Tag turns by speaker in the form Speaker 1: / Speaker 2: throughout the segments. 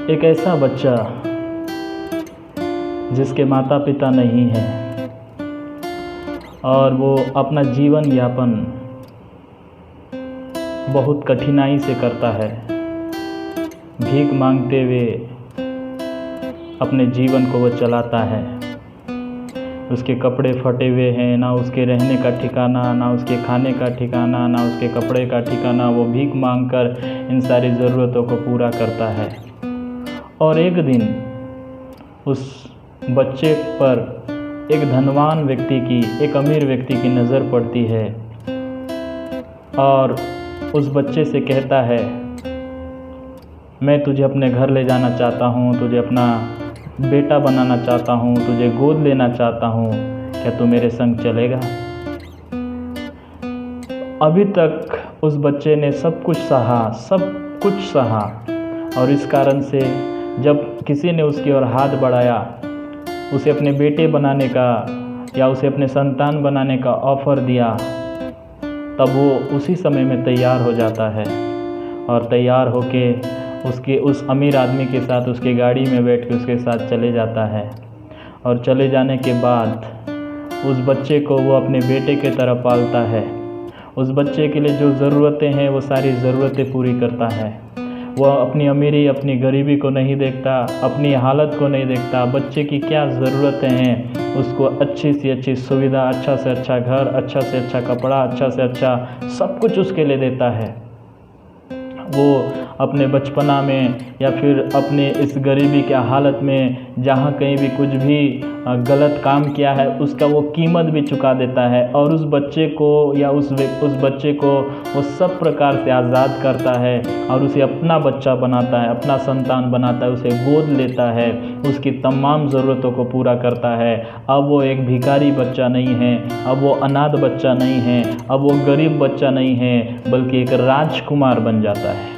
Speaker 1: एक ऐसा बच्चा जिसके माता पिता नहीं हैं और वो अपना जीवन यापन बहुत कठिनाई से करता है, भीख मांगते हुए अपने जीवन को वो चलाता है। उसके कपड़े फटे हुए हैं, ना उसके रहने का ठिकाना, ना उसके खाने का ठिकाना, ना उसके कपड़े का ठिकाना। वो भीख मांगकर इन सारी ज़रूरतों को पूरा करता है। और एक दिन उस बच्चे पर एक धनवान व्यक्ति की, एक अमीर व्यक्ति की नज़र पड़ती है और उस बच्चे से कहता है, मैं तुझे अपने घर ले जाना चाहता हूँ, तुझे अपना बेटा बनाना चाहता हूँ, तुझे गोद लेना चाहता हूँ, क्या तू मेरे संग चलेगा? अभी तक उस बच्चे ने सब कुछ सहा और इस कारण से जब किसी ने उसकी ओर हाथ बढ़ाया, उसे अपने बेटे बनाने का या उसे अपने संतान बनाने का ऑफ़र दिया, तब वो उसी समय में तैयार हो जाता है और तैयार होके उस अमीर आदमी के साथ उसके गाड़ी में बैठ के उसके साथ चले जाता है। और चले जाने के बाद उस बच्चे को वो अपने बेटे के तरह पालता है। उस बच्चे के लिए जो ज़रूरतें हैं वो सारी ज़रूरतें पूरी करता है। वो अपनी अमीरी, अपनी गरीबी को नहीं देखता, अपनी हालत को नहीं देखता। बच्चे की क्या ज़रूरतें हैं उसको अच्छी से अच्छी सुविधा, अच्छा से अच्छा घर, अच्छा से अच्छा कपड़ा, अच्छा से अच्छा सब कुछ उसके लिए देता है। वो अपने बचपना में या फिर अपने इस गरीबी के हालत में जहाँ कहीं भी कुछ भी गलत काम किया है उसका वो कीमत भी चुका देता है और उस बच्चे को या उस बच्चे को वो सब प्रकार से आज़ाद करता है और उसे अपना बच्चा बनाता है, अपना संतान बनाता है, उसे गोद लेता है, उसकी तमाम ज़रूरतों को पूरा करता है। अब वो एक भिखारी बच्चा नहीं है, अब वो अनाथ बच्चा नहीं है, अब वो गरीब बच्चा नहीं है, बल्कि एक राजकुमार बन जाता है।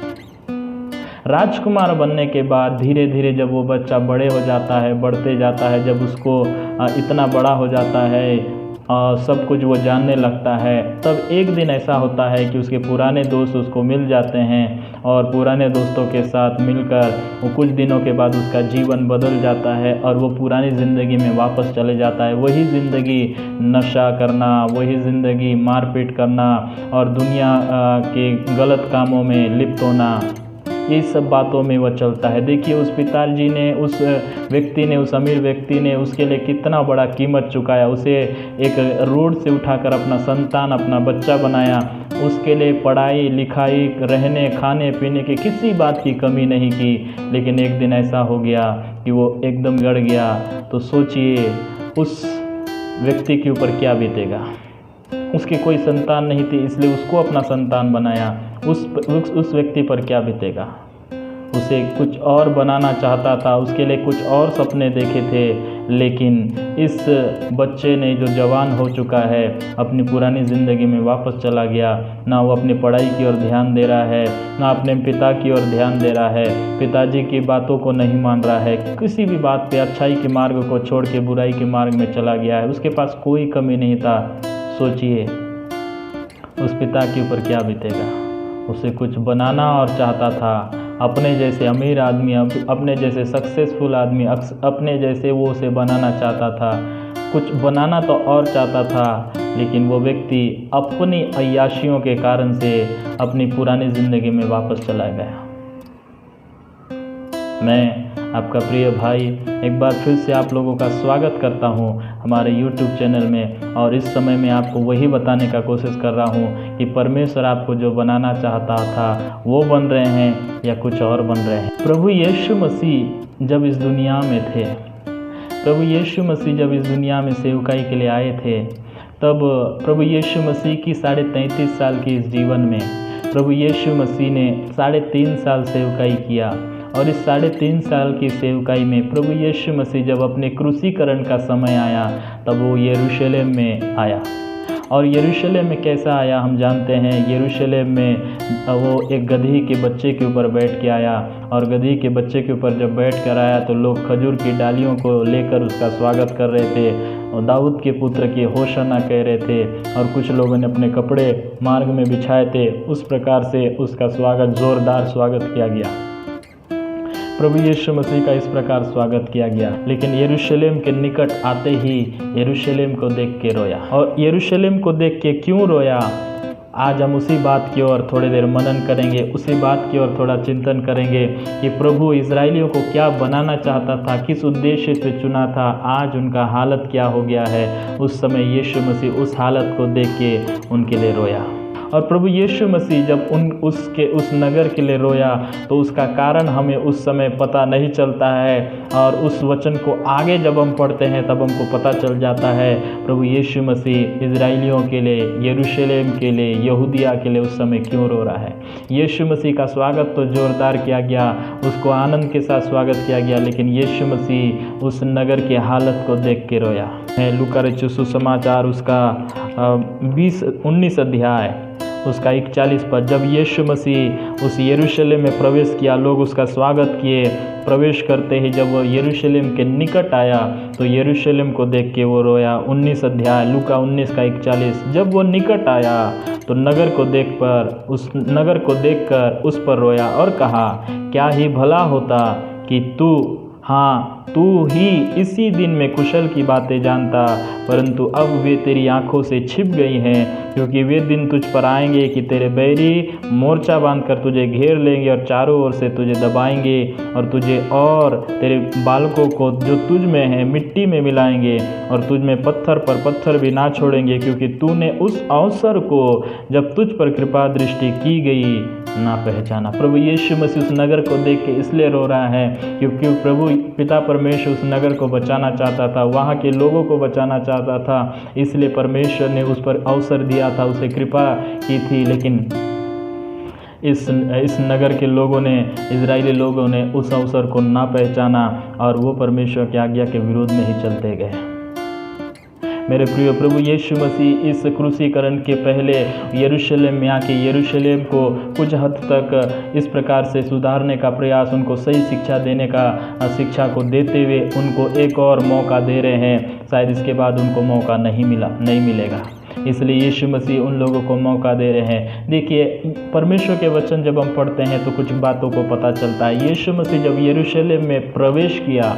Speaker 1: राजकुमार बनने के बाद धीरे धीरे जब वो बच्चा बड़े हो जाता है, बढ़ते जाता है, जब उसको इतना बड़ा हो जाता है, सब कुछ वो जानने लगता है, तब एक दिन ऐसा होता है कि उसके पुराने दोस्त उसको मिल जाते हैं और पुराने दोस्तों के साथ मिलकर वो कुछ दिनों के बाद उसका जीवन बदल जाता है और वो पुरानी ज़िंदगी में वापस चले जाता है। वही ज़िंदगी नशा करना, वही ज़िंदगी मारपीट करना और दुनिया के गलत कामों में लिप्त होना, ये सब बातों में वह चलता है। देखिए उस पिताजी ने, उस व्यक्ति ने, उस अमीर व्यक्ति ने उसके लिए कितना बड़ा कीमत चुकाया। उसे एक रोड से उठाकर अपना संतान, अपना बच्चा बनाया, उसके लिए पढ़ाई लिखाई, रहने खाने पीने की किसी बात की कमी नहीं की। लेकिन एक दिन ऐसा हो गया कि वो एकदम गड़ गया। तो सोचिए उस व्यक्ति के ऊपर क्या बीतेगा। उसकी कोई संतान नहीं थी, इसलिए उसको अपना संतान बनाया। उस व्यक्ति पर क्या बीतेगा। उसे कुछ और बनाना चाहता था, उसके लिए कुछ और सपने देखे थे, लेकिन इस बच्चे ने जो जवान हो चुका है अपनी पुरानी ज़िंदगी में वापस चला गया। ना वो अपनी पढ़ाई की ओर ध्यान दे रहा है, ना अपने पिता की ओर ध्यान दे रहा है, पिताजी की बातों को नहीं मान रहा है, किसी भी बात पे अच्छाई के मार्ग को छोड़ के बुराई के मार्ग में चला गया है। उसके पास कोई कमी नहीं था। सोचिए उस पिता के ऊपर क्या बीतेगा। उसे कुछ बनाना और चाहता था, अपने जैसे अमीर आदमी, अपने जैसे सक्सेसफुल आदमी, अपने जैसे वो उसे बनाना चाहता था, कुछ बनाना तो और चाहता था, लेकिन वो व्यक्ति अपनी अय्याशियों के कारण से अपनी पुरानी ज़िंदगी में वापस चला गया। मैं आपका प्रिय भाई एक बार फिर से आप लोगों का स्वागत करता हूं हमारे YouTube चैनल में, और इस समय मैं आपको वही बताने का कोशिश कर रहा हूं कि परमेश्वर आपको जो बनाना चाहता था वो बन रहे हैं या कुछ और बन रहे हैं। प्रभु यीशु मसीह जब इस दुनिया में थे, प्रभु यीशु मसीह जब इस दुनिया में सेवकाई के लिए आए थे, तब प्रभु यीशु मसीह की 33.5 साल की इस जीवन में प्रभु यीशु मसीह ने 3.5 साल सेवकाई किया। और इस 3.5 साल की सेवकाई में प्रभु यीशु मसीह जब अपने क्रूसीकरण का समय आया तब वो यरूशलेम में आया। और यरूशलेम में कैसा आया हम जानते हैं। यरूशलेम में वो एक गदही के बच्चे के ऊपर बैठ के आया, और गदही के बच्चे के ऊपर जब बैठ कर आया तो लोग खजूर की डालियों को लेकर उसका स्वागत कर रहे थे, और दाऊद के पुत्र की होशाना कह रहे थे, और कुछ लोगों ने अपने कपड़े मार्ग में बिछाए थे। उस प्रकार से उसका स्वागत, ज़ोरदार स्वागत किया गया। प्रभु यीशु मसीह का इस प्रकार स्वागत किया गया, लेकिन यरूशलेम के निकट आते ही यरूशलेम को देख के रोया। और यरूशलेम को देख के क्यों रोया, आज हम उसी बात की ओर थोड़ी देर मनन करेंगे, उसी बात की ओर थोड़ा चिंतन करेंगे कि प्रभु इजरायलियों को क्या बनाना चाहता था, किस उद्देश्य से चुना था, आज उनका हालत क्या हो गया है। उस समय यीशु मसीह उस हालत को देख के उनके लिए रोया। और प्रभु यीशु मसीह जब उस नगर के लिए रोया तो उसका कारण हमें उस समय पता नहीं चलता है, और उस वचन को आगे जब हम पढ़ते हैं तब हमको पता चल जाता है प्रभु यीशु मसीह इजरायलियों के लिए, यरूशलेम के लिए, यहूदिया के लिए उस समय क्यों रो रहा है। यीशु मसीह का स्वागत तो जोरदार किया गया, उसको आनंद के साथ स्वागत किया गया, लेकिन यीशु मसीह उस नगर की हालत को देख के रोया। लूका रचित सुसमाचार उसका 19 अध्याय उसका 41 पद, जब यीशु मसीह उस यरूशलेम में प्रवेश किया, लोग उसका स्वागत किए। प्रवेश करते ही जब वो यरूशलेम के निकट आया तो यरूशलेम को देख के वो रोया। 19 अध्याय लूका 19 का 41, जब वो निकट आया तो नगर को देखकर उस पर रोया और कहा, क्या ही भला होता कि तू ही इसी दिन में कुशल की बातें जानता, परंतु अब वे तेरी आंखों से छिप गई हैं, क्योंकि वे दिन तुझ पर आएंगे कि तेरे बैरी मोर्चा बांधकर तुझे घेर लेंगे और चारों ओर से तुझे दबाएंगे, और तुझे और तेरे बालकों को जो तुझ में है मिट्टी में मिलाएंगे, और तुझ में पत्थर पर पत्थर भी ना छोड़ेंगे, क्योंकि तूने उस अवसर को जब तुझ पर कृपा दृष्टि की गई ना पहचाना। प्रभु यीशु मसीह उस नगर को देख के इसलिए रो रहा है क्योंकि प्रभु पिता परमेश्वर उस नगर को बचाना चाहता था, वहाँ के लोगों को बचाना चाहता था, इसलिए परमेश्वर ने उस पर अवसर दिया था, उसे कृपा की थी। लेकिन इस नगर के लोगों ने, इजरायली लोगों ने उस अवसर को ना पहचाना और वो परमेश्वर की आज्ञा के विरोध में ही चलते गए। मेरे प्रिय, प्रभु यीशु मसीह इस क्रूसीकरण के पहले यरूशलेम में आके यरूशलेम को कुछ हद तक इस प्रकार से सुधारने का प्रयास, उनको सही शिक्षा देने का शिक्षा को देते हुए उनको एक और मौका दे रहे हैं। शायद इसके बाद उनको मौका नहीं मिलेगा, इसलिए यीशु मसीह उन लोगों को मौका दे रहे हैं। देखिए, परमेश्वर के वचन जब हम पढ़ते हैं तो कुछ बातों को पता चलता है। यीशु मसीह जब यरूशलेम में प्रवेश किया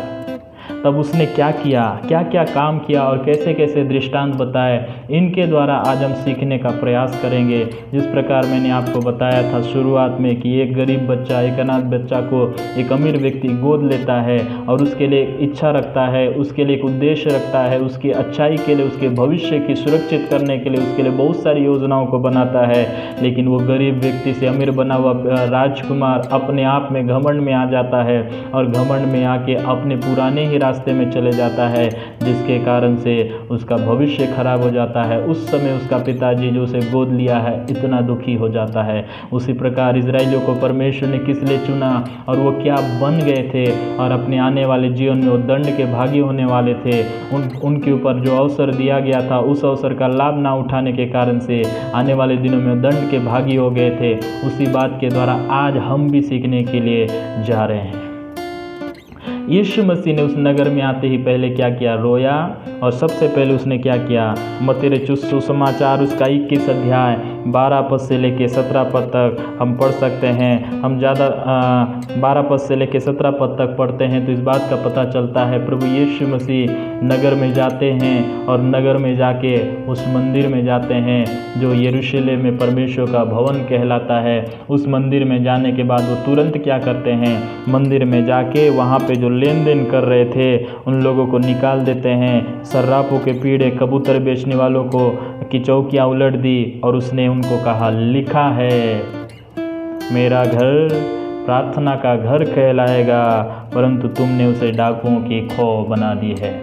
Speaker 1: तब उसने क्या किया, क्या क्या काम किया और कैसे कैसे दृष्टांत बताए, इनके द्वारा आज हम सीखने का प्रयास करेंगे। जिस प्रकार मैंने आपको बताया था शुरुआत में कि एक गरीब बच्चा, एक अनाथ बच्चा को एक अमीर व्यक्ति गोद लेता है और उसके लिए इच्छा रखता है, उसके लिए एक उद्देश्य रखता है, उसकी अच्छाई के लिए, उसके भविष्य की सुरक्षित करने के लिए उसके लिए बहुत सारी योजनाओं को बनाता है। लेकिन वो गरीब व्यक्ति से अमीर बना हुआ राजकुमार अपने आप में घमंड में आ जाता है और घमंड में आके अपने पुराने ही रास्ते में चले जाता है, जिसके कारण से उसका भविष्य खराब हो जाता है। उस समय उसका पिताजी जो उसे गोद लिया है इतना दुखी हो जाता है। उसी प्रकार इजरायलियों को परमेश्वर ने किस लिए चुना और वो क्या बन गए थे और अपने आने वाले जीवन में वो दंड के भागी होने वाले थे। उनके ऊपर जो अवसर दिया गया था उस अवसर का लाभ ना उठाने के कारण से आने वाले दिनों में दंड के भागी हो गए थे। उसी बात के द्वारा आज हम भी सीखने के लिए जा रहे हैं। यीशु मसीह ने उस नगर में आते ही पहले क्या किया, रोया। और सबसे पहले उसने क्या किया, मत्ती रचित सुसमाचार उसका 21 अध्याय 12 पद से लेके 17 पद तक हम पढ़ सकते हैं। हम ज़्यादा 12 पद से लेके 17 पद तक पढ़ते हैं तो इस बात का पता चलता है प्रभु यीशु मसीह नगर में जाते हैं और नगर में जाके उस मंदिर में जाते हैं जो यरूशलेम में परमेश्वर का भवन कहलाता है। उस मंदिर में जाने के बाद वो तुरंत क्या करते हैं, मंदिर में जाके वहाँ पे जो लेन देन कर रहे थे उन लोगों को निकाल देते हैं। सर्राफों के पीढ़े, कबूतर बेचने वालों को की चौकियाँ उलट दी और उसने उनको कहा, लिखा है मेरा घर प्रार्थना का घर कहलाएगा, परंतु तुमने उसे डाकुओं की खो बना दी है।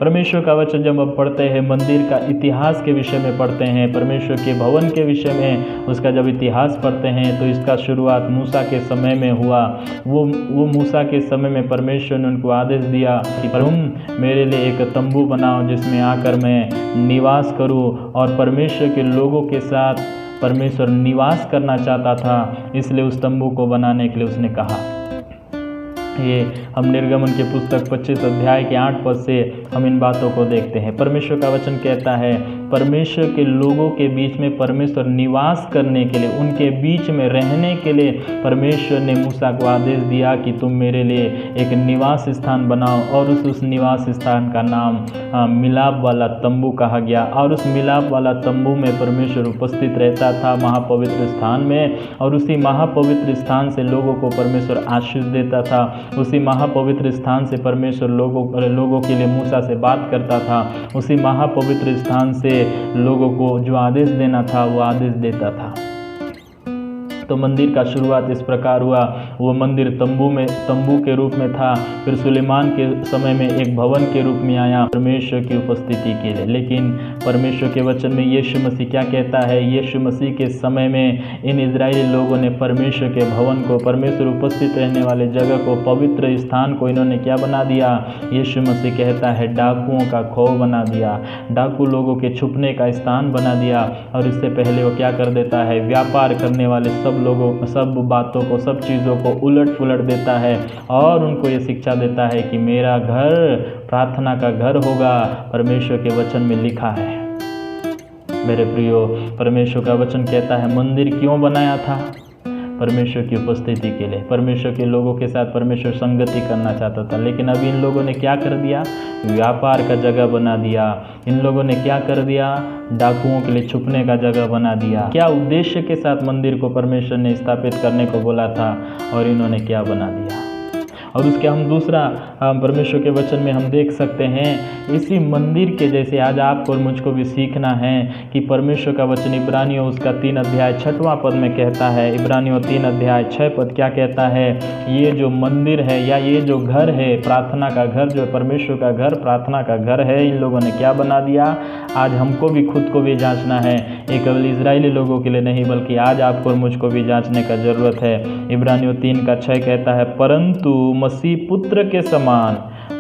Speaker 1: परमेश्वर का वचन जब हम पढ़ते हैं, मंदिर का इतिहास के विषय में पढ़ते हैं, परमेश्वर के भवन के विषय में उसका जब इतिहास पढ़ते हैं तो इसका शुरुआत मूसा के समय में हुआ। वो मूसा के समय में परमेश्वर ने उनको आदेश दिया कि तुम मेरे लिए एक तंबू बनाओ जिसमें आकर मैं निवास करूं। और परमेश्वर के लोगों के साथ परमेश्वर निवास करना चाहता था, इसलिए उस तंबू को बनाने के लिए उसने कहा। ये हम निर्गमन के पुस्तक 25 अध्याय के 8 पद से हम इन बातों को देखते हैं। परमेश्वर का वचन कहता है परमेश्वर के लोगों के बीच में परमेश्वर निवास करने के लिए, उनके बीच में रहने के लिए परमेश्वर ने मूसा को आदेश दिया कि तुम मेरे लिए एक निवास स्थान बनाओ, और उस निवास स्थान का नाम मिलाप वाला तंबू कहा गया। और उस मिलाप वाला तंबू में परमेश्वर उपस्थित रहता था महापवित्र स्थान में, और उसी महापवित्र स्थान से लोगों को परमेश्वर आशीष देता था। उसी महापवित्र स्थान से परमेश्वर लोगों के लिए मूसा से बात करता था। उसी महापवित्र स्थान से लोगों को जो आदेश देना था वो आदेश देता था। तो मंदिर का शुरुआत इस प्रकार हुआ। वो मंदिर तंबू के रूप में था, फिर सुलेमान के समय में एक भवन के रूप में आया परमेश्वर की उपस्थिति के लिए। लेकिन परमेश्वर के वचन में यीशु मसीह क्या कहता है? यीशु मसीह के समय में इन इजरायली लोगों ने परमेश्वर के भवन को, परमेश्वर उपस्थित रहने वाले जगह को, पवित्र स्थान को इन्होंने क्या बना दिया? यीशु मसीह कहता है डाकुओं का खौफ बना दिया, डाकू लोगों के छुपने का स्थान बना दिया। और इससे पहले वो क्या कर देता है? व्यापार करने वाले सब बातों को, सब चीज़ों को उलट पुलट देता है, और उनको ये शिक्षा देता है कि मेरा घर प्रार्थना का घर होगा। परमेश्वर के वचन में लिखा है। मेरे प्रियो, परमेश्वर का वचन कहता है मंदिर क्यों बनाया था? परमेश्वर की उपस्थिति के लिए, परमेश्वर के लोगों के साथ परमेश्वर संगति करना चाहता था। लेकिन अभी इन लोगों ने क्या कर दिया? व्यापार का जगह बना दिया। इन लोगों ने क्या कर दिया? डाकुओं के लिए छुपने का जगह बना दिया। क्या उद्देश्य के साथ मंदिर को परमेश्वर ने स्थापित करने को बोला था, और इन्होंने क्या बना दिया? और उसके हम दूसरा परमेश्वर के वचन में हम देख सकते हैं इसी मंदिर के जैसे आज आपको और मुझको भी सीखना है कि परमेश्वर का वचन इब्रानियों उसका 3 अध्याय 6वां पद में कहता है। इब्रानियों 3 अध्याय 6 पद क्या कहता है? ये जो मंदिर है या ये जो घर है, प्रार्थना का घर, जो परमेश्वर का घर प्रार्थना का घर है, इन लोगों ने क्या बना दिया? आज हमको भी खुद को भी जांचना है। ये केवल इजरायली लोगों के लिए नहीं, बल्कि आज आपको और मुझको भी जांचने का जरूरत है। इब्रानियों 3:6 कहता है, परंतु मसीह पुत्र के समान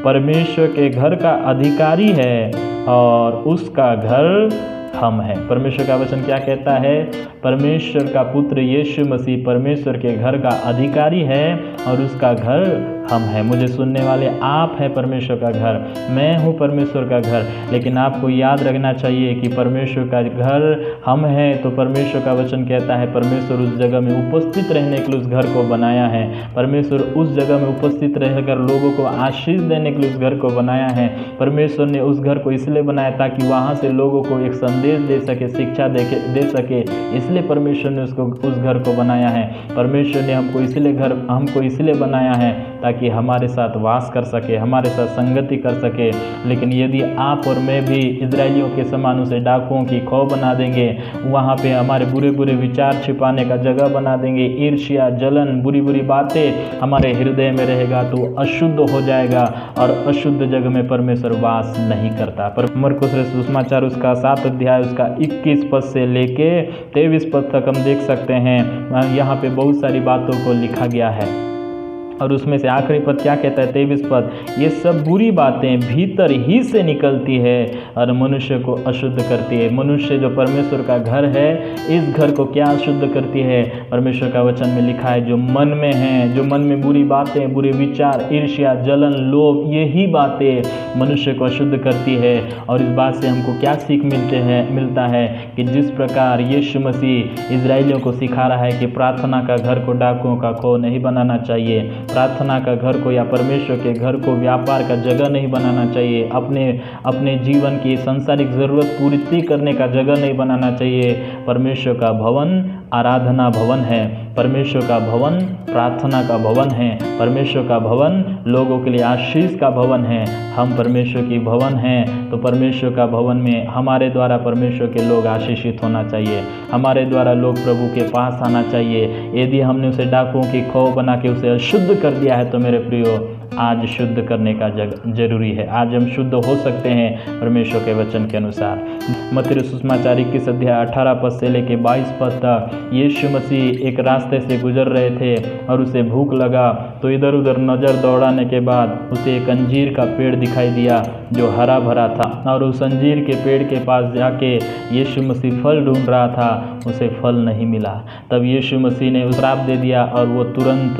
Speaker 1: परमेश्वर के घर का अधिकारी है, और उसका घर हम हैं। परमेश्वर का वचन क्या कहता है? परमेश्वर का पुत्र यीशु मसीह परमेश्वर के घर का अधिकारी है, और उसका घर हम हैं। मुझे सुनने वाले, आप हैं परमेश्वर का घर, मैं हूँ परमेश्वर का घर। लेकिन आपको याद रखना चाहिए कि परमेश्वर का घर हम हैं। तो परमेश्वर का वचन कहता है परमेश्वर उस जगह में उपस्थित रहने के लिए उस घर को बनाया है। परमेश्वर उस जगह में उपस्थित रहकर लोगों को आशीष देने के लिए उस घर को बनाया है। परमेश्वर ने उस घर को इसलिए बनाया ताकि वहाँ से लोगों को एक संदेश दे सके, शिक्षा दे सके। इसलिए परमेश्वर ने उस घर को बनाया है। परमेश्वर ने हमको इसलिए बनाया है ताकि हमारे साथ वास कर सके, हमारे साथ संगति कर सके। लेकिन यदि आप और मैं भी इजरायलियों के समान उसे डाकुओं की खौफ बना देंगे, वहाँ पे हमारे बुरे बुरे विचार छिपाने का जगह बना देंगे, ईर्ष्या, जलन, बुरी बुरी बातें हमारे हृदय में रहेगा, तो अशुद्ध हो जाएगा, और अशुद्ध जगह में परमेश्वर वास नहीं करता। पर मरकुस रचित सुसमाचार उसका 7 अध्याय उसका 21 पद से लेके 23 पद तक हम देख सकते हैं। यहाँ पे बहुत सारी बातों को लिखा गया है, और उसमें से आखिरी पद क्या कहता है? 23 पद, ये सब बुरी बातें भीतर ही से निकलती है और मनुष्य को अशुद्ध करती है। मनुष्य जो परमेश्वर का घर है, इस घर को क्या अशुद्ध करती है? परमेश्वर का वचन में लिखा है जो मन में है, जो मन में बुरी बातें, बुरे विचार, ईर्ष्या, जलन, लोभ, यही बातें मनुष्य को अशुद्ध करती है। और इस बात से हमको क्या सीख मिलता है कि जिस प्रकार यीशु मसीह इजरायलियों को सिखा रहा है कि प्रार्थना का घर को डाकुओं का खो नहीं बनाना चाहिए, प्रार्थना का घर को या परमेश्वर के घर को व्यापार का जगह नहीं बनाना चाहिए, अपने जीवन की सांसारिक ज़रूरत पूर्ति करने का जगह नहीं बनाना चाहिए। परमेश्वर का भवन आराधना भवन है, परमेश्वर का भवन प्रार्थना का भवन है, परमेश्वर का भवन लोगों के लिए आशीष का भवन है। हम परमेश्वर की भवन हैं, तो परमेश्वर का भवन में हमारे द्वारा परमेश्वर के लोग आशीषित होना चाहिए, हमारे द्वारा लोग प्रभु के पास आना चाहिए। यदि हमने उसे डाकुओं की खौफ बना के उसे अशुद्ध कर दिया है, तो मेरे प्रियो आज शुद्ध करने का जरूरी है। आज हम शुद्ध हो सकते हैं परमेश्वर के वचन के अनुसार। मत्ती रचित सुसमाचार 21 अध्याय 18 पद से लेके 22 पद तक यीशु मसीह एक रास्ते से गुजर रहे थे और उसे भूख लगा, तो इधर उधर नज़र दौड़ाने के बाद उसे एक अंजीर का पेड़ दिखाई दिया जो हरा भरा था, और उस अंजीर के पेड़ के पास जाके यीशु मसीह फल ढूंढ रहा था, उसे फल नहीं मिला। तब यीशु मसीह ने श्राप दे दिया और वो तुरंत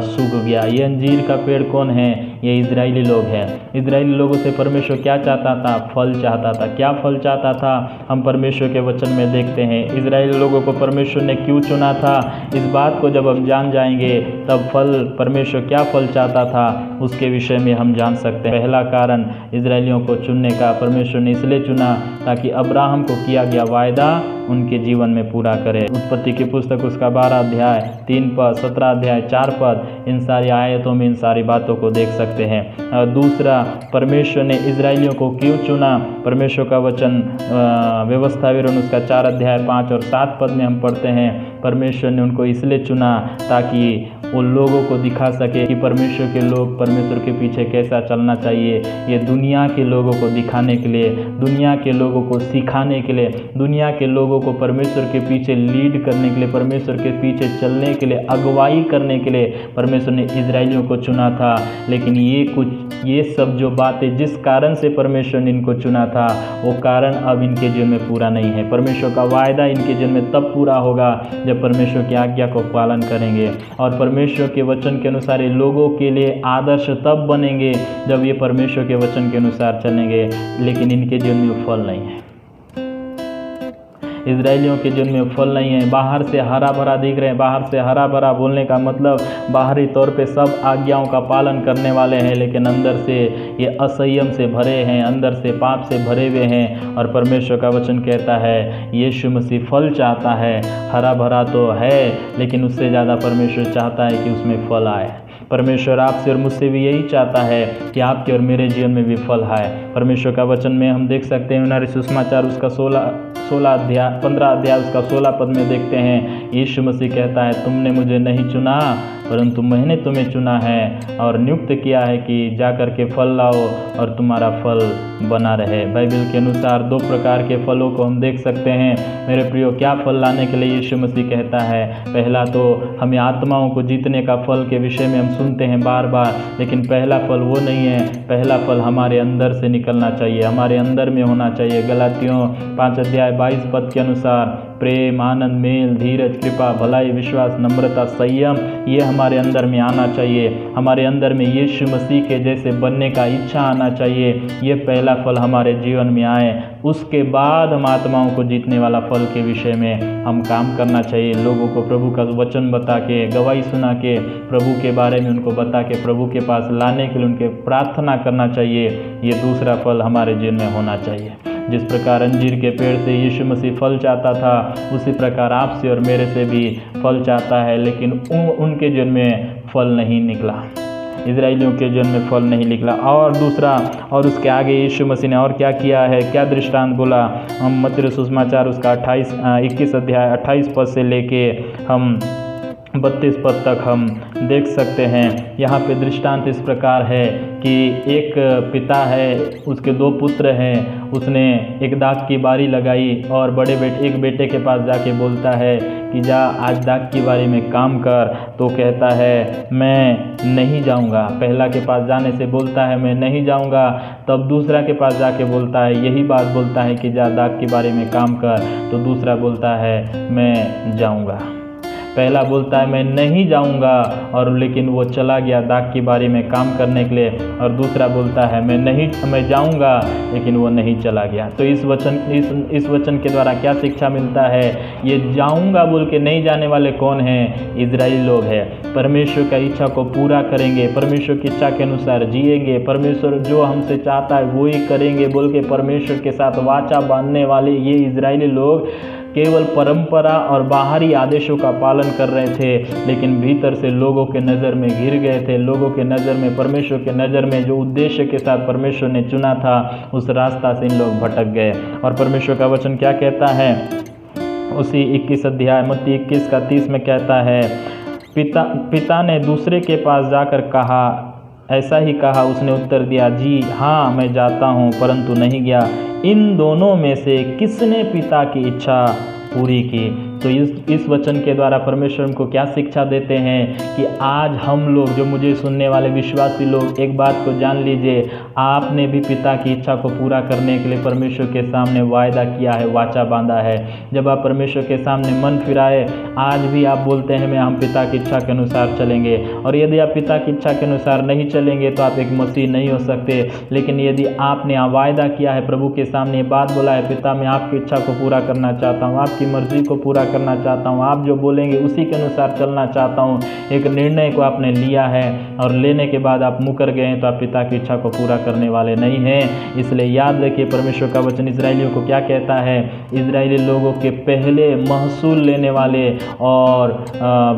Speaker 1: सूख गया। ये अंजीर का पेड़ कौन है? ये इजरायली लोग हैं। इजरायली लोगों से परमेश्वर क्या चाहता था? फल चाहता था। क्या फल चाहता था? हम परमेश्वर के वचन में देखते हैं। इजरायली लोगों को परमेश्वर ने क्यों चुना था, इस बात को जब हम जान जाएंगे तब परमेश्वर क्या फल चाहता था उसके विषय में हम जान सकते हैं। पहला कारण इजरायलियों को चुनने का, परमेश्वर ने इसलिए चुना ताकि अब्राहम को किया गया वायदा उनके जीवन में पूरा करे। उत्पत्ति की पुस्तक उसका 12 अध्याय 3 पद, 17 अध्याय 4 पद, इन सारी आयतों में इन सारी बातों को देख सकते हैं। और दूसरा, परमेश्वर ने इजरायलियों को क्यों चुना? परमेश्वर का वचन व्यवस्था विवरण उसका 4 अध्याय 5 और 7 पद में हम पढ़ते हैं, परमेश्वर ने उनको इसलिए चुना ताकि उन लोगों को दिखा सके कि परमेश्वर के लोग परमेश्वर के पीछे कैसा चलना चाहिए। ये दुनिया के लोगों को दिखाने के लिए, दुनिया के लोगों को सिखाने के लिए, दुनिया के लोगों को परमेश्वर के पीछे लीड करने के लिए, परमेश्वर के पीछे चलने के लिए, अगुवाई करने के लिए परमेश्वर ने इजरायलियों को चुना था। लेकिन ये सब जो बातें जिस कारण से परमेश्वर ने इनको चुना था वो कारण अब इनके जीवन में पूरा नहीं है। परमेश्वर का वायदा इनके जीवन में तब पूरा होगा जब परमेश्वर की आज्ञा को पालन करेंगे, और परमेश्वर के वचन के अनुसार ये लोगों के लिए आदर्श तब बनेंगे जब ये परमेश्वर के वचन के अनुसार चलेंगे। लेकिन इनके जीवन में फल नहीं है। इजरायलियों के जीवन में फल नहीं है। बाहर से हरा भरा दिख रहे हैं। बाहर से हरा भरा बोलने का मतलब बाहरी तौर पे सब आज्ञाओं का पालन करने वाले हैं, लेकिन अंदर से ये असंयम से भरे हैं, अंदर से पाप से भरे हुए हैं। और परमेश्वर का वचन कहता है यीशु मसीह फल चाहता है। हरा भरा तो है, लेकिन उससे ज़्यादा परमेश्वर चाहता है कि उसमें फल आए। परमेश्वर आपसे और मुझसे भी यही चाहता है कि आपके और मेरे जीवन में भी फल आए। परमेश्वर का वचन में हम देख सकते हैं यूनानी सुसमाचार उसका 15 अध्याय उसका 16 पद में देखते हैं, यीशु मसीह कहता है तुमने मुझे नहीं चुना परंतु मैंने तुम्हें चुना है और नियुक्त किया है कि जाकर के फल लाओ और तुम्हारा फल बना रहे। बाइबल के अनुसार 2 प्रकार के फलों को हम देख सकते हैं। मेरे प्रियो, क्या फल लाने के लिए यीशु मसीह कहता है? पहला तो हमें आत्माओं को जीतने का फल के विषय में हम सुनते हैं बार बार, लेकिन पहला फल वो नहीं है। पहला फल हमारे अंदर से निकलना चाहिए, हमारे अंदर में होना चाहिए। गलातियों 5 अध्याय 22 पद के अनुसार प्रेम, आनंद, मेल, धीरज, कृपा, भलाई, विश्वास, नम्रता, संयम, ये हमारे अंदर में आना चाहिए। हमारे अंदर में यीशु मसीह के जैसे बनने का इच्छा आना चाहिए। ये पहला फल हमारे जीवन में आए। उसके बाद हम आत्माओं को जीतने वाला फल के विषय में हम काम करना चाहिए। लोगों को प्रभु का वचन बता के, गवाही सुना के, प्रभु के बारे में उनको बता के प्रभु के पास लाने के लिए उनके प्रार्थना करना चाहिए। ये दूसरा फल हमारे जीवन में होना चाहिए। जिस प्रकार अंजीर के पेड़ से यीशु मसीह फल चाहता था, उसी प्रकार आपसे और मेरे से भी फल चाहता है, लेकिन उनके जीवन में फल नहीं निकला। इजरायलियों के जीवन में फल नहीं निकला। और दूसरा, और उसके आगे यीशु मसीह ने और क्या किया है, क्या दृष्टांत बोला? हम मत्ती सुसमाचार उसका 21 अध्याय 28 पद से लेके हम 32 पद तक हम देख सकते हैं। यहाँ पे दृष्टांत इस प्रकार है कि एक पिता है, उसके 2 पुत्र हैं। उसने एक दाख की बारी लगाई और एक बेटे के पास जाके बोलता है कि जा आज दाख की बारी में काम कर। तो कहता है मैं नहीं जाऊँगा। पहला के पास जाने से बोलता है मैं नहीं जाऊँगा, तब दूसरा के पास जाके बोलता है यही बात बोलता है कि जा दाख की बारी में काम कर, तो दूसरा बोलता है मैं जाऊँगा। पहला बोलता है मैं नहीं जाऊंगा, और लेकिन वो चला गया दाख की बारी में काम करने के लिए, और दूसरा बोलता है मैं जाऊंगा, लेकिन वो नहीं चला गया। तो इस वचन के द्वारा क्या शिक्षा मिलता है? ये जाऊंगा बोल के नहीं जाने वाले कौन हैं? इजरायली लोग हैं। परमेश्वर का इच्छा को पूरा करेंगे, परमेश्वर की इच्छा के अनुसार जिएंगे, परमेश्वर जो हमसे चाहता है वो ही करेंगे बोल के परमेश्वर के साथ वाचा बांधने वाले ये इजरायली लोग केवल परंपरा और बाहरी आदेशों का पालन कर रहे थे, लेकिन भीतर से लोगों के नज़र में गिर गए थे। लोगों के नज़र में, परमेश्वर के नज़र में जो उद्देश्य के साथ परमेश्वर ने चुना था, उस रास्ता से इन लोग भटक गए। और परमेश्वर का वचन क्या कहता है? उसी 21 अध्याय मत्ती 21 का 30 में कहता है, पिता ने दूसरे के पास जाकर कहा, ऐसा ही कहा। उसने उत्तर दिया, जी हाँ मैं जाता हूँ, परंतु नहीं गया। इन दोनों में से किसने पिता की इच्छा पूरी की? तो इस वचन के द्वारा परमेश्वर हमको क्या शिक्षा देते हैं कि आज हम लोग, जो मुझे सुनने वाले विश्वासी लोग, एक बात को जान लीजिए, आपने भी पिता की इच्छा को पूरा करने के लिए परमेश्वर के सामने वायदा किया है, वाचा बांधा है। जब आप परमेश्वर के सामने मन फिराए, आज भी आप बोलते हैं मैं हम पिता की इच्छा के अनुसार चलेंगे, और यदि आप पिता की इच्छा के अनुसार नहीं चलेंगे तो आप एक मसीह नहीं हो सकते। लेकिन यदि आपने वायदा किया है, प्रभु के सामने ये बात बोला है, पिता मैं आपकी इच्छा को पूरा करना चाहता हूँ, आपकी मर्जी को पूरा करना चाहता हूँ, आप जो बोलेंगे उसी के अनुसार चलना चाहता हूँ, एक निर्णय को आपने लिया है और लेने के बाद आप मुकर गए हैं, तो आप पिता की इच्छा को पूरा करने वाले नहीं हैं। इसलिए याद रखिए, परमेश्वर का वचन इजराइलियों को क्या कहता है, इजरायली लोगों के पहले महसूल लेने वाले और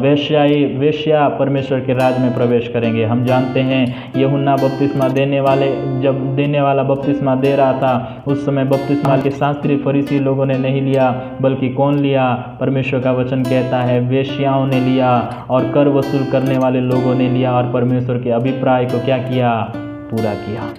Speaker 1: वेश्या परमेश्वर के राज में प्रवेश करेंगे। हम जानते हैं यूहन्ना बपतिस्मा जब देने वाला बपतिस्मा दे रहा था, उस समय बपतिस्मा के शास्त्री फरीसी लोगों ने नहीं लिया, बल्कि कौन लिया? परमेश्वर का वचन कहता है वेश्याओं ने लिया और कर वसूल करने वाले लोगों ने लिया, और परमेश्वर के अभिप्राय को क्या किया? पूरा किया।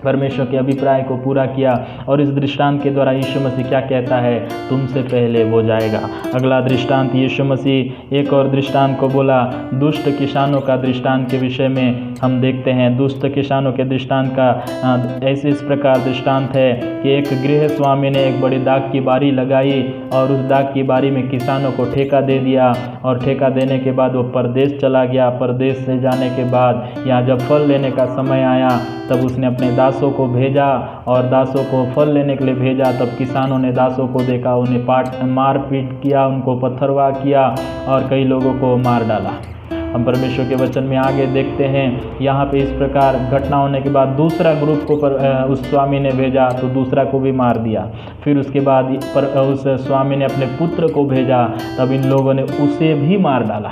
Speaker 1: परमेश्वर के अभिप्राय को पूरा किया। और इस दृष्टांत के द्वारा यीशु मसीह क्या कहता है? तुमसे पहले वो जाएगा। अगला दृष्टांत, यीशु मसीह एक और दृष्टांत को बोला, दुष्ट किसानों का दृष्टांत के विषय में हम देखते हैं। दुष्ट किसानों के दृष्टांत का ऐसे इस प्रकार दृष्टांत है कि एक गृह स्वामी ने एक बड़ी दाख की बारी लगाई और उस दाख की बारी में किसानों को ठेका दे दिया, और ठेका देने के बाद वो परदेश चला गया। परदेश से जाने के बाद यहाँ जब फल लेने का समय आया, तब उसने अपने दासों को भेजा और दासों को फल लेने के लिए भेजा। तब किसानों ने दासों को देखा, उन्हें मार पीट किया, उनको पत्थरवाह किया और कई लोगों को मार डाला। हम परमेश्वर के वचन में आगे देखते हैं, यहाँ पे इस प्रकार घटना होने के बाद दूसरा ग्रुप को उस स्वामी ने भेजा, तो दूसरा को भी मार दिया। फिर उसके बाद उस स्वामी ने अपने पुत्र को भेजा, तब इन लोगों ने उसे भी मार डाला।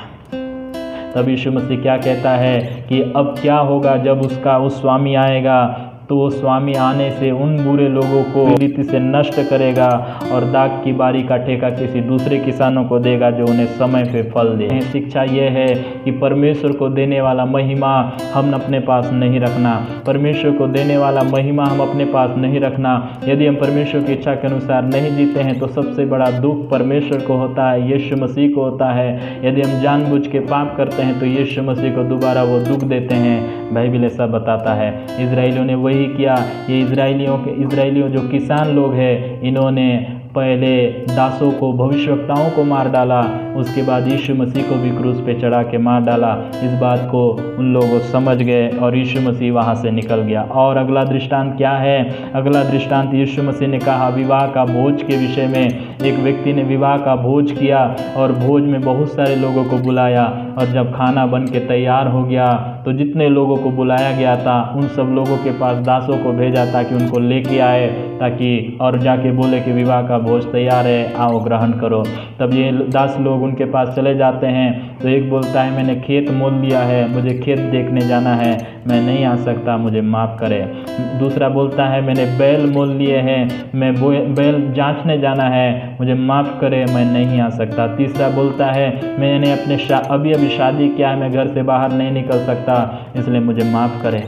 Speaker 1: तब यीशु मसीह क्या कहता है कि अब क्या होगा जब उस स्वामी आएगा, तो वो स्वामी आने से उन बुरे लोगों को रीति से नष्ट करेगा और दाख की बारी का ठेका किसी दूसरे किसानों को देगा जो उन्हें समय पे फल दे। शिक्षा ये है कि परमेश्वर को देने वाला महिमा हम अपने पास नहीं रखना। परमेश्वर को देने वाला महिमा हम अपने पास नहीं रखना। यदि हम परमेश्वर की इच्छा के अनुसार नहीं जीते हैं तो सबसे बड़ा दुख परमेश्वर को होता है, यीशु मसीह को होता है। यदि हम जानबूझ के पाप करते हैं तो यीशु मसीह को दोबारा वो दुख देते हैं। बाइबल ऐसा बताता है। इजराइलियों ने वही किया। ये इजराइलियों जो किसान लोग हैं, इन्होंने पहले दासों को, भविष्यवक्ताओं को मार डाला, उसके बाद यीशु मसीह को भी क्रूस पे चढ़ा के मार डाला। इस बात को उन लोगों समझ गए और यीशु मसीह वहाँ से निकल गया। और अगला दृष्टांत क्या है? अगला दृष्टांत यीशु मसीह ने कहा विवाह का भोज के विषय में। एक व्यक्ति ने विवाह का भोज किया और भोज में बहुत सारे लोगों को बुलाया, और जब खाना बन के तैयार हो गया तो जितने लोगों को बुलाया गया था उन सब लोगों के पास दासों को भेजा ताकि उनको लेके आए, ताकि और जाके बोले कि विवाह का भोज तैयार है, आओ ग्रहण करो। तब ये दास लोग उनके पास चले जाते हैं, तो एक बोलता है मैंने खेत मोल लिया है, मुझे खेत देखने जाना है, मैं नहीं आ सकता, मुझे माफ़ करें। दूसरा बोलता है मैंने बैल मोल लिए हैं, मैं बैल जांचने जाना है, मुझे माफ़ करें, मैं नहीं आ सकता। तीसरा बोलता है मैंने अभी शादी किया है, मैं घर से बाहर नहीं निकल सकता, इसलिए मुझे माफ़ करें।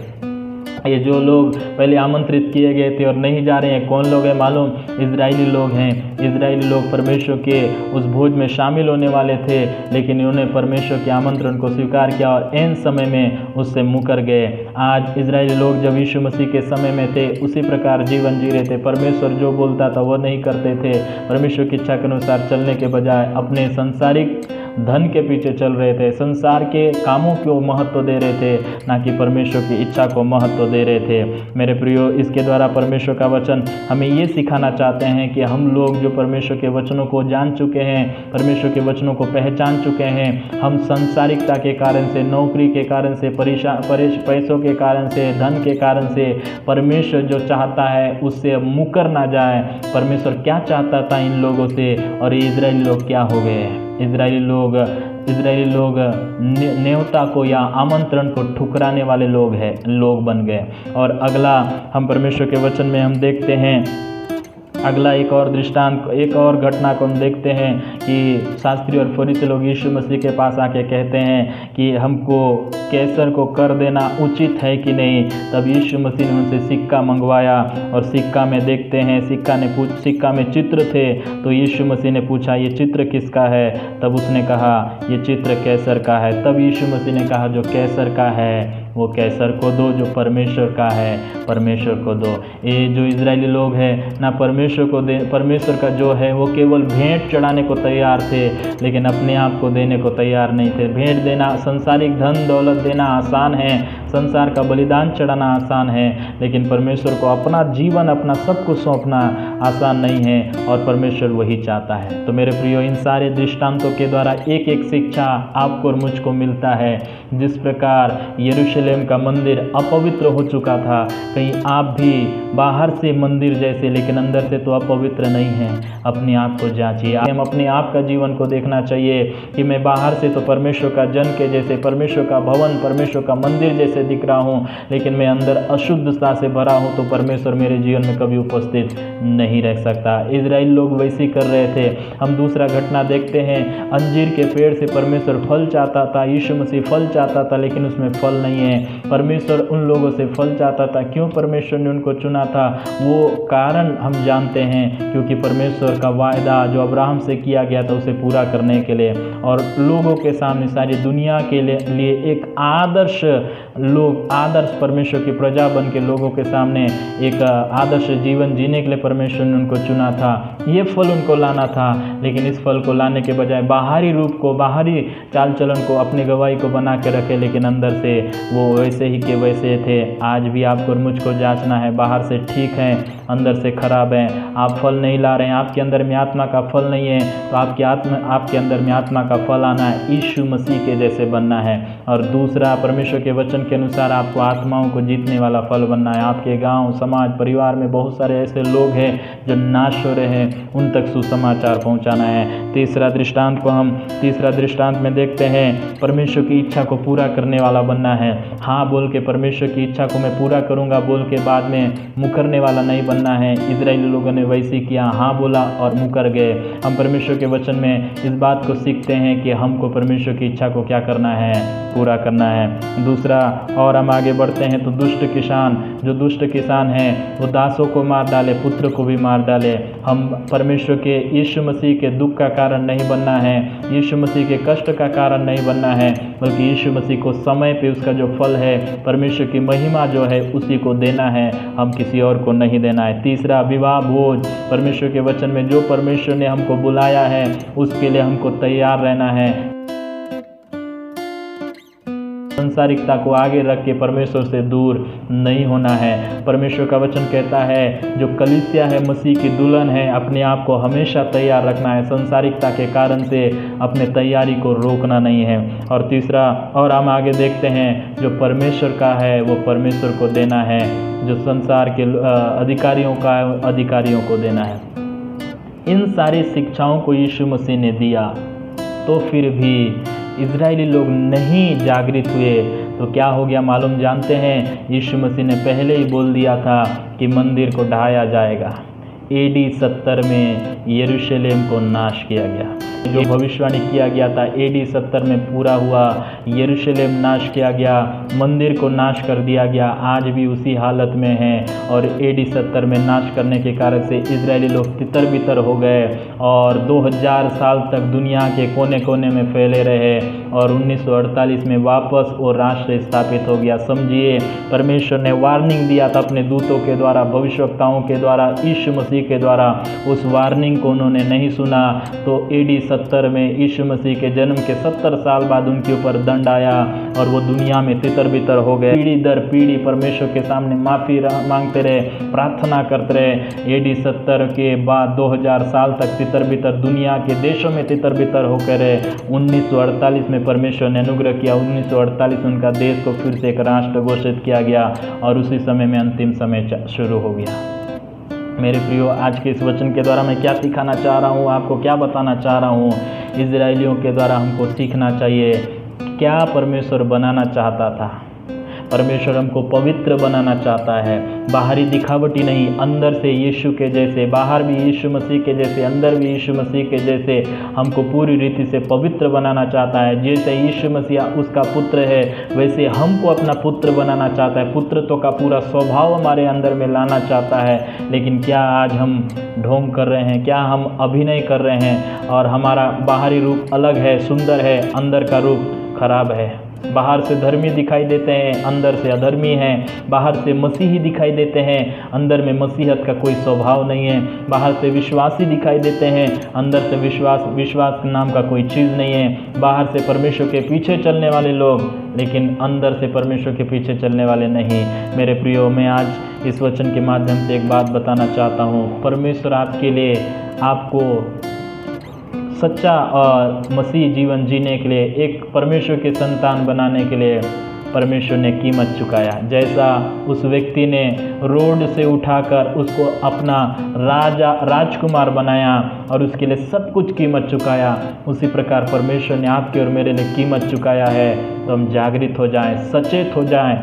Speaker 1: ये जो लोग पहले आमंत्रित किए गए थे और नहीं जा रहे हैं, कौन लोग हैं मालूम? इजरायली लोग हैं। इजरायली लोग परमेश्वर के उस भोज में शामिल होने वाले थे, लेकिन इन्होंने परमेश्वर के आमंत्रण को स्वीकार किया और ऐन समय में उससे मुकर गए। आज इजरायली लोग जब यीशु मसीह के समय में थे उसी प्रकार जीवन जी रहे थे। परमेश्वर जो बोलता था वो नहीं करते थे। परमेश्वर की इच्छा के अनुसार चलने के बजाय अपने संसारिक धन के पीछे चल रहे थे, संसार के कामों को महत्व दे रहे थे, ना कि परमेश्वर की इच्छा को महत्व दे रहे थे। मेरे प्रियो, इसके द्वारा परमेश्वर का वचन हमें ये सिखाना चाहते हैं कि हम लोग जो परमेश्वर के वचनों को जान चुके हैं, परमेश्वर के वचनों को पहचान चुके हैं, हम संसारिकता के कारण से, नौकरी के कारण से, पैसों के कारण से, धन के कारण से परमेश्वर जो चाहता है उससे मुकर ना जाए। परमेश्वर क्या चाहता था इन लोगों से, और ये इजरायली लोग क्या हो गए? इजरायली लोग न्योता को या आमंत्रण को ठुकराने वाले लोग बन गए। और अगला हम परमेश्वर के वचन में हम देखते हैं अगला एक और दृष्टांत, एक और घटना को हम देखते हैं कि शास्त्री और फरीसी लोग यीशु मसीह के पास आके कहते हैं कि हमको कैसर को कर देना उचित है कि नहीं। तब यीशु मसीह ने उनसे सिक्का मंगवाया और सिक्का में देखते हैं, सिक्का में चित्र थे। तो यीशु मसीह ने पूछा ये चित्र किसका है? तब उसने कहा ये चित्र कैसर का है। तब यीशु मसीह ने कहा जो कैसर का है वो कैसर को दो, जो परमेश्वर का है परमेश्वर को दो। ये जो इजरायली लोग हैं ना परमेश्वर को दे, परमेश्वर का जो है वो केवल भेंट चढ़ाने को तैयार थे, लेकिन अपने आप को देने को तैयार नहीं थे। भेंट देना, सांसारिक धन दौलत देना आसान है, संसार का बलिदान चढ़ाना आसान है, लेकिन परमेश्वर को अपना जीवन, अपना सब कुछ सौंपना आसान नहीं है, और परमेश्वर वही चाहता है। तो मेरे प्रियो, इन सारे दृष्टांतों के द्वारा एक एक शिक्षा आपको और मुझको मिलता है। जिस प्रकार यरूशलेम का मंदिर अपवित्र हो चुका था, कहीं आप भी बाहर से मंदिर जैसे लेकिन अंदर से तो अपवित्र नहीं हैं। अपने आप को जांचिए। हम अपने आप का जीवन को देखना चाहिए कि मैं बाहर से तो परमेश्वर का जन के जैसे, परमेश्वर का भवन, परमेश्वर का मंदिर जैसे दिख रहा हूँ, लेकिन मैं अंदर अशुद्धता से भरा हूँ, तो परमेश्वर मेरे जीवन में कभी उपस्थित नहीं रह सकता। इजराइल लोग वैसे कर रहे थे। हम दूसरा घटना देखते हैं, अंजीर के पेड़ से परमेश्वर फल चाहता था, यीशु मसीह फल चाहता था, लेकिन उसमें फल नहीं है। परमेश्वर उन लोगों से फल चाहता था। क्यों परमेश्वर ने उनको चुना था? वो कारण हम जानते हैं, क्योंकि परमेश्वर का वायदा जो अब्राहम से किया गया था उसे पूरा करने के लिए, और लोगों के सामने, सारी दुनिया के लिए एक आदर्श परमेश्वर की प्रजा बन के लोगों के सामने एक आदर्श जीवन जीने के लिए परमेश्वर ने उनको चुना था। ये फल उनको लाना था, लेकिन इस फल को लाने के बजाय बाहरी रूप को, बाहरी चाल चलन को, अपनी गवाही को बना के रखे, लेकिन अंदर से वो वैसे ही के वैसे थे। आज भी आपको और मुझको जांचना है। बाहर से ठीक हैं, अंदर से खराब हैं। आप फल नहीं ला रहे हैं, आपके अंदर में आत्मा का फल नहीं है, तो आपके अंदर में आत्मा का फल आना है, यीशु मसीह के जैसे बनना है। और दूसरा, परमेश्वर के वचन के अनुसार आपको आत्माओं को जीतने वाला फल बनना है। आपके गांव, समाज, परिवार में बहुत सारे ऐसे लोग हैं जो नाश हो रहे हैं, उन तक सुसमाचार पहुंचाना है। तीसरा दृष्टांत में देखते हैं, परमेश्वर की इच्छा को पूरा करने वाला बनना है। हाँ बोल के परमेश्वर की इच्छा को मैं पूरा करूंगा बोल के बाद में मुकरने वाला नहीं बनना है। इजरायली लोगों ने वैसे किया, हाँ बोला और मुकर गए। हम परमेश्वर के वचन में इस बात को सीखते हैं कि हमको परमेश्वर की इच्छा को क्या करना है, पूरा करना है। दूसरा, और हम आगे बढ़ते हैं तो जो दुष्ट किसान हैं वो दासों को मार डाले, पुत्र को भी मार डाले। हम परमेश्वर के, यीशु मसीह के दुख का कारण नहीं बनना है, यीशु मसीह के कष्ट का कारण नहीं बनना है, बल्कि यीशु मसीह को समय पे उसका जो फल है, परमेश्वर की महिमा जो है उसी को देना है, हम किसी और को नहीं देना है। तीसरा, विवाह भोज, परमेश्वर के वचन में जो परमेश्वर ने हमको बुलाया है उसके लिए हमको तैयार रहना है। संसारिकता को आगे रख के परमेश्वर से दूर नहीं होना है। परमेश्वर का वचन कहता है जो कलीसिया है, मसीह की दुल्हन है, अपने आप को हमेशा तैयार रखना है। संसारिकता के कारण से अपने तैयारी को रोकना नहीं है। और तीसरा, और हम आगे देखते हैं, जो परमेश्वर का है वो परमेश्वर को देना है, जो संसार के अधिकारियों का है अधिकारियों को देना है। इन सारी शिक्षाओं को यीशु मसीह ने दिया, तो फिर भी इजरायली लोग नहीं जागृत हुए। तो क्या हो गया मालूम जानते हैं? यीशु मसीह ने पहले ही बोल दिया था कि मंदिर को ढाया जाएगा। AD 70 में यरूशलेम को नाश किया गया। जो भविष्यवाणी किया गया था AD 70 में पूरा हुआ। यरूशलेम नाश किया गया, मंदिर को नाश कर दिया गया, आज भी उसी हालत में है। और AD 70 में नाश करने के कारण से इजरायली लोग तितर बितर हो गए और 2000 साल तक दुनिया के कोने कोने में फैले रहे, और 1948 में वापस वो राष्ट्र स्थापित हो गया। समझिए, परमेश्वर ने वार्निंग दिया था अपने दूतों के द्वारा, भविष्यवक्ताओं के द्वारा, यीशु मसीह के द्वारा। उस वार्निंग को उन्होंने नहीं सुना, तो AD 70 में यीशु मसीह के जन्म के 70 साल बाद उनके ऊपर दंड आया और वो दुनिया में तितर बितर हो गए। पीढ़ी दर पीढ़ी परमेश्वर के सामने माफ़ी मांगते रहे, प्रार्थना करते रहे। AD 70 के बाद 2000 साल तक तितर बितर दुनिया के देशों में तितर बितर होकर रहे। 1948 में परमेश्वर ने अनुग्रह किया। 1948 उनका देश को फिर से एक राष्ट्र घोषित किया गया, और उसी समय में अंतिम समय शुरू हो गया। मेरे प्रियो, आज के इस वचन के द्वारा मैं क्या सिखाना चाह रहा हूँ, आपको क्या बताना चाह रहा हूँ? इजरायलियों के द्वारा हमको सीखना चाहिए क्या परमेश्वर बनाना चाहता था। परमेश्वर हमको पवित्र बनाना चाहता है, बाहरी दिखावटी नहीं, अंदर से यीशु के जैसे, बाहर भी यीशु मसीह के जैसे, अंदर भी यीशु मसीह के जैसे हमको पूरी रीति से पवित्र बनाना चाहता है। जैसे यीशु मसीह उसका पुत्र है वैसे हमको अपना पुत्र बनाना चाहता है, पुत्रत्व का पूरा स्वभाव हमारे अंदर में लाना चाहता है। लेकिन क्या आज हम ढोंग कर रहे हैं, क्या हम अभिनय कर रहे हैं और हमारा बाहरी रूप अलग है, सुंदर है, अंदर का रूप खराब है। बाहर से धर्मी दिखाई देते हैं, अंदर से अधर्मी हैं। बाहर से मसीही दिखाई देते हैं, अंदर में मसीहत का कोई स्वभाव नहीं है। बाहर से विश्वासी दिखाई देते हैं, अंदर से विश्वास नाम का कोई चीज़ नहीं है। बाहर से परमेश्वर के पीछे चलने वाले लोग, लेकिन अंदर से परमेश्वर के पीछे चलने वाले नहीं। मेरे प्रियो, मैं आज इस वचन के माध्यम से एक बात बताना चाहता हूँ। परमेश्वर आपके लिए, आपको सच्चा और मसीह जीवन जीने के लिए, एक परमेश्वर के संतान बनाने के लिए परमेश्वर ने कीमत चुकाया। जैसा उस व्यक्ति ने रोड से उठाकर उसको अपना राजकुमार बनाया और उसके लिए सब कुछ कीमत चुकाया, उसी प्रकार परमेश्वर ने आपके और मेरे लिए कीमत चुकाया है। तो हम जागृत हो जाएं, सचेत हो जाएं।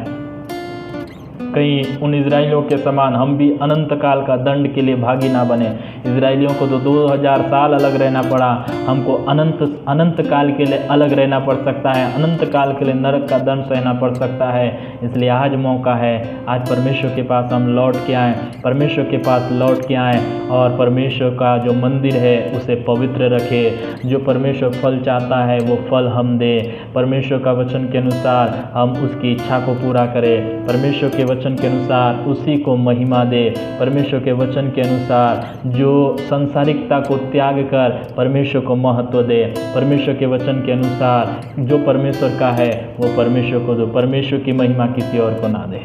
Speaker 1: कहीं उन इजराइलियों के समान हम भी अनंत काल का दंड के लिए भागी ना बने। इजराइलियों को तो 2000 साल अलग रहना पड़ा, हमको अनंत काल के लिए अलग रहना पड़ सकता है, अनंत काल के लिए नरक का दंड सहना पड़ सकता है। इसलिए आज मौका है, आज परमेश्वर के पास हम लौट के आएँ, परमेश्वर के पास लौट के आएँ और परमेश्वर का जो मंदिर है उसे पवित्र रखें। जो परमेश्वर फल चाहता है वो फल हम दें, परमेश्वर का वचन के अनुसार हम उसकी इच्छा को पूरा करें, परमेश्वर के वचन के अनुसार उसी को महिमा दे, परमेश्वर के वचन के अनुसार जो संसारिकता को त्याग कर परमेश्वर को महत्व दे, परमेश्वर के वचन के अनुसार जो परमेश्वर का है वो परमेश्वर को दो, परमेश्वर की महिमा किसी और को ना दे।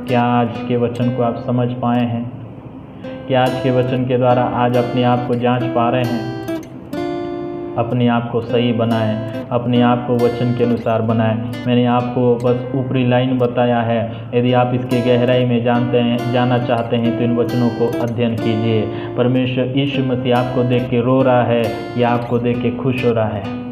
Speaker 1: क्या आज के वचन को आप समझ पाए हैं? क्या आज के वचन के द्वारा आज अपने आप को जांच पा रहे हैं? अपने आप को सही बनाएं, अपने आप को वचन के अनुसार बनाएं। मैंने आपको बस ऊपरी लाइन बताया है, यदि आप इसके गहराई में जाना चाहते हैं तो इन वचनों को अध्ययन कीजिए। परमेश्वर यीशु मसीह आपको देख के रो रहा है या आपको देख के खुश हो रहा है?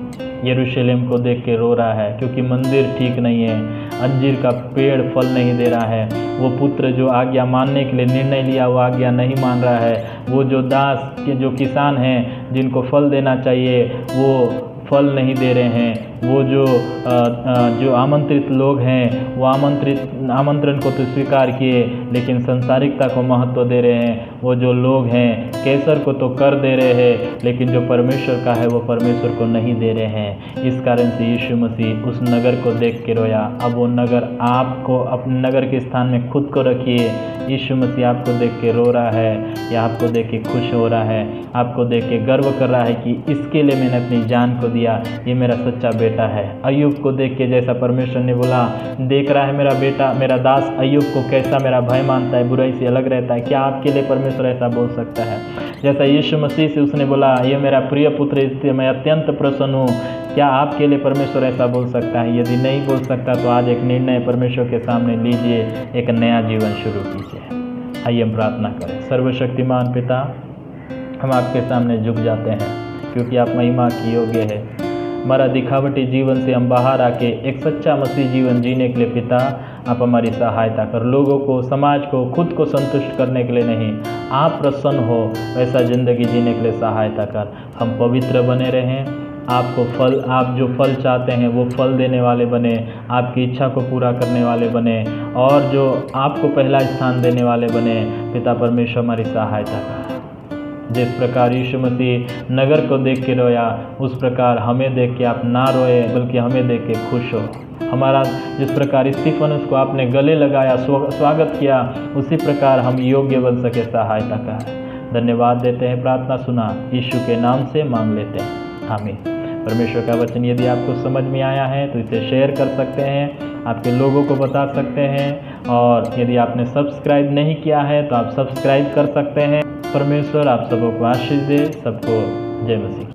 Speaker 1: यरूशलेम को देख के रो रहा है क्योंकि मंदिर ठीक नहीं है, अंजीर का पेड़ फल नहीं दे रहा है, वो पुत्र जो आज्ञा मानने के लिए निर्णय लिया वो आज्ञा नहीं मान रहा है, वो जो दास के जो किसान हैं जिनको फल देना चाहिए वो फल नहीं दे रहे हैं, वो जो आमंत्रित लोग हैं वो आमंत्रण को तो स्वीकार किए लेकिन संसारिकता को महत्व दे रहे हैं, वो जो लोग हैं कैसर को तो कर दे रहे हैं लेकिन जो परमेश्वर का है वो परमेश्वर को नहीं दे रहे हैं। इस कारण से यीशु मसीह उस नगर को देख के रोया। अब वो नगर, आपको अपने नगर के स्थान में खुद को रखिए। यीशु मसीह आपको देख के रो रहा है या आपको देख के खुश हो रहा है, आपको देख के गर्व कर रहा है कि इसके लिए मैंने अपनी जान को दिया, ये मेरा सच्चा बेटा है। अय्यूब को देख के जैसा परमेश्वर ने बोला, देख रहा है मेरा बेटा, मेरा दास अय्यूब को कैसा मेरा भय मानता है, बुराई से अलग रहता है। क्या आपके लिए परमेश्वर ऐसा बोल सकता है? जैसा यीशु मसीह से उसने बोला, ये मेरा प्रिय पुत्र, इससे मैं अत्यंत प्रसन्न हूँ, क्या आपके लिए परमेश्वर ऐसा बोल सकता है? यदि नहीं बोल सकता तो आज एक निर्णय परमेश्वर के सामने लीजिए, एक नया जीवन शुरू कीजिए। आइए हम प्रार्थना करें। सर्वशक्तिमान पिता, हम आपके सामने झुक जाते हैं क्योंकि आप महिमा की योग्य है। हमारा दिखावटी जीवन से हम बाहर आके एक सच्चा मसीह जीवन जीने के लिए पिता आप हमारी सहायता कर। लोगों को, समाज को, खुद को संतुष्ट करने के लिए नहीं, आप प्रसन्न हो वैसा ज़िंदगी जीने के लिए सहायता कर। हम पवित्र बने रहें, आपको फल, आप जो फल चाहते हैं वो फल देने वाले बने, आपकी इच्छा को पूरा करने वाले बने और जो आपको पहला स्थान देने वाले बने। पिता परमेश्वर हमारी सहायता कर। जिस प्रकार यीशु मसीह नगर को देख के रोया, उस प्रकार हमें देख के आप ना रोए बल्कि हमें देख के खुश हो। हमारा जिस प्रकार स्तिफनुस को आपने गले लगाया, स्वागत किया, उसी प्रकार हम योग्य बन सके, सहायता कर। धन्यवाद देते हैं, प्रार्थना सुना यीशु के नाम से मांग लेते हैं, आमीन। परमेश्वर का वचन यदि आपको समझ में आया है तो इसे शेयर कर सकते हैं, आपके लोगों को बता सकते हैं और यदि आपने सब्सक्राइब नहीं किया है तो आप सब्सक्राइब कर सकते हैं। परमेश्वर आप सबको आशीष दे। सबको जय मसीह।